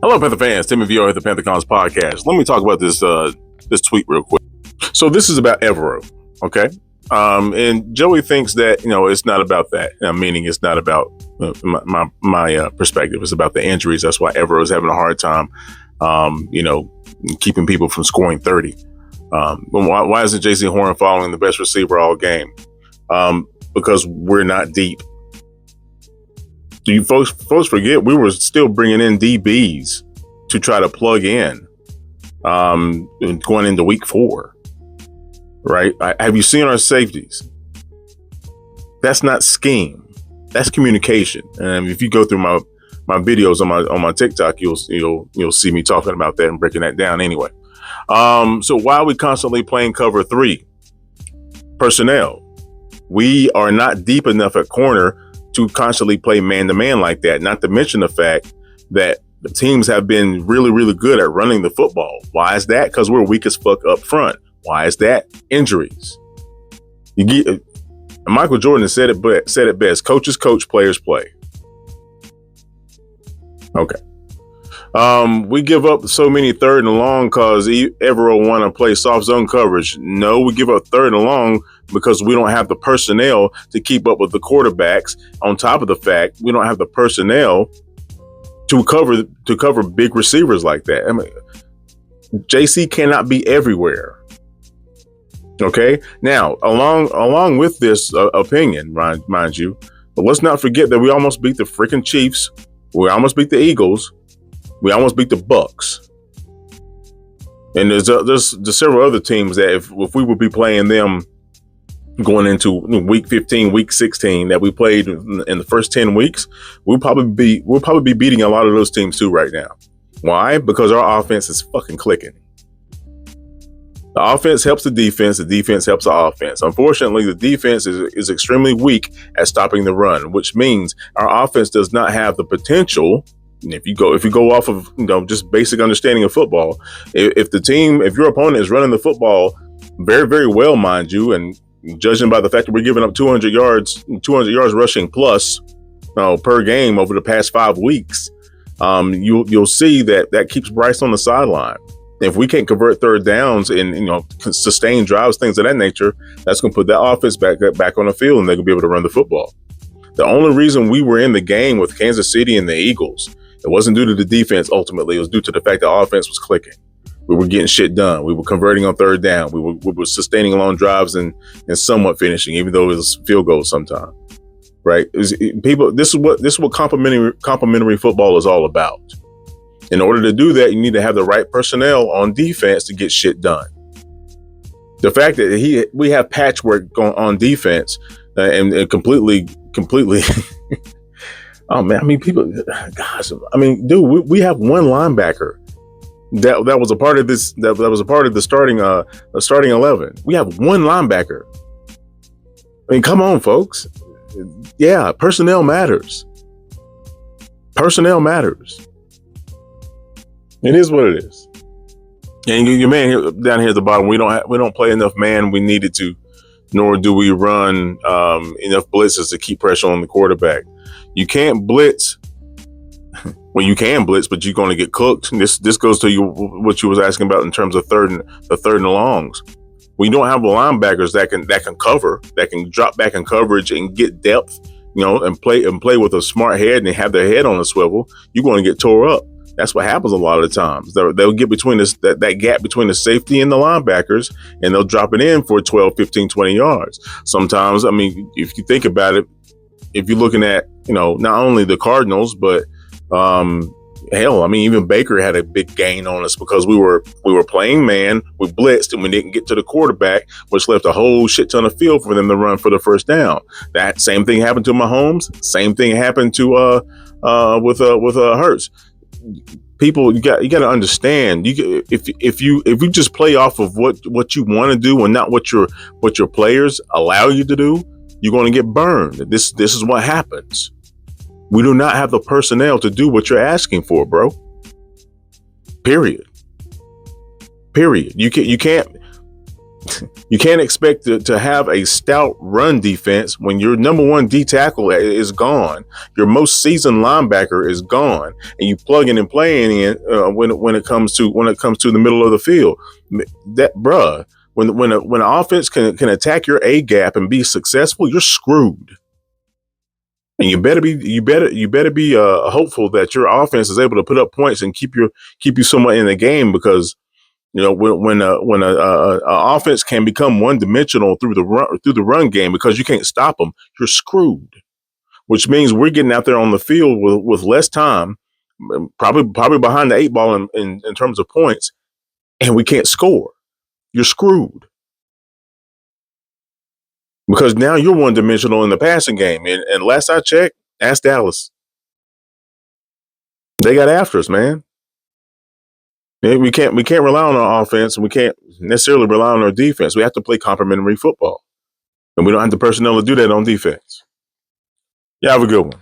Hello, Panther fans. Tim and EVERO at the PantherCons podcast. Let me talk about this tweet real quick. So this is about EVERO, okay? And Joey thinks that it's not about that. Meaning it's not about my perspective. It's about the injuries. That's why EVERO is having a hard time, keeping people from scoring 30. Why isn't J.C. Horn following the best receiver all game? Because we're not deep. Do you folks forget we were still bringing in DBs to try to plug in going into week 4, right? Have you seen our safeties? That's not scheme. That's communication. And if you go through my videos on my TikTok, you'll see me talking about that and breaking that down anyway. So why are we constantly playing cover 3? Personnel. We are not deep enough at corner to constantly play man-to-man like that, not to mention the fact that the teams have been really, really good at running the football. Why is that? Because we're weak as fuck up front. Why is that? Injuries. Michael Jordan said it best. Coaches coach, players play. Okay. We give up so many third and long because EVERO want to play soft zone coverage. No, we give up third and long because we don't have the personnel to keep up with the quarterbacks. On top of the fact, we don't have the personnel to cover big receivers like that. I mean, JC cannot be everywhere. Okay. Now, along with this opinion, mind you, but let's not forget that we almost beat the freaking Chiefs. We almost beat the Eagles. We almost beat the Bucks. And there's several other teams that if we would be playing them going into week 15, week 16 that we played in the first 10 weeks, we'll probably be beating a lot of those teams too right now. Why? Because our offense is fucking clicking. The offense helps the defense helps the offense. Unfortunately, the defense is extremely weak at stopping the run, which means our offense does not have the potential. If you go off of just basic understanding of football, if your opponent is running the football very, very well, mind you, and judging by the fact that we're giving up 200 yards rushing plus per game over the past 5 weeks, you'll see that keeps Bryce on the sideline. If we can't convert third downs and sustain drives, things of that nature, that's going to put that offense back on the field, and they're going to be able to run the football. The only reason we were in the game with Kansas City and the Eagles, it wasn't due to the defense. Ultimately, it was due to the fact that offense was clicking. We were getting shit done. We were converting on third down. We were sustaining long drives and somewhat finishing, even though it was field goals sometimes. Right? This is what complimentary football is all about. In order to do that, you need to have the right personnel on defense to get shit done. The fact that we have patchwork going on defense and completely. Oh man, I mean, people, gosh, I mean, dude, we have one linebacker that was a part of this. That was a part of the starting 11. We have one linebacker. I mean, come on, folks. Yeah, personnel matters. Personnel matters. It is what it is. And your man down here at the bottom, we don't play enough man we needed to, nor do we run enough blitzes to keep pressure on the quarterback. You can't blitz. Well, you can blitz, but you're going to get cooked. This goes to what you was asking about in terms of third and longs. We don't have linebackers that can cover, that can drop back in coverage and get depth, and play with a smart head and have their head on a swivel. You're going to get tore up. That's what happens a lot of the times. They'll get between that gap between the safety and the linebackers, and they'll drop it in for 12, 15, 20 yards. Sometimes, I mean, if you think about it, if you're looking at, not only the Cardinals, but hell, I mean, even Baker had a big gain on us because we were playing man, we blitzed, and we didn't get to the quarterback, which left a whole shit ton of field for them to run for the first down. That same thing happened to Mahomes. Same thing happened to with Hurts. People, you got to understand. If you just play off of what you want to do and not what your players allow you to do, you're going to get burned. This is what happens. We do not have the personnel to do what you're asking for, bro. Period. You can't. You can't expect to have a stout run defense when your number one D tackle is gone, your most seasoned linebacker is gone, and you plugging and playing in when it comes to the middle of the field. That bruh, when an offense can attack your A gap and be successful, you're screwed. And you better be hopeful that your offense is able to put up points and keep you somewhat in the game, because when a offense can become one dimensional through the run game because you can't stop them, you're screwed. Which means we're getting out there on the field with less time, probably behind the eight ball in terms of points, and we can't score. You're screwed because now you're one dimensional in the passing game. And last I checked, ask Dallas, they got after us, man. We can't rely on our offense, and we can't necessarily rely on our defense. We have to play complementary football, and we don't have the personnel to do that on defense. Yeah, have a good one.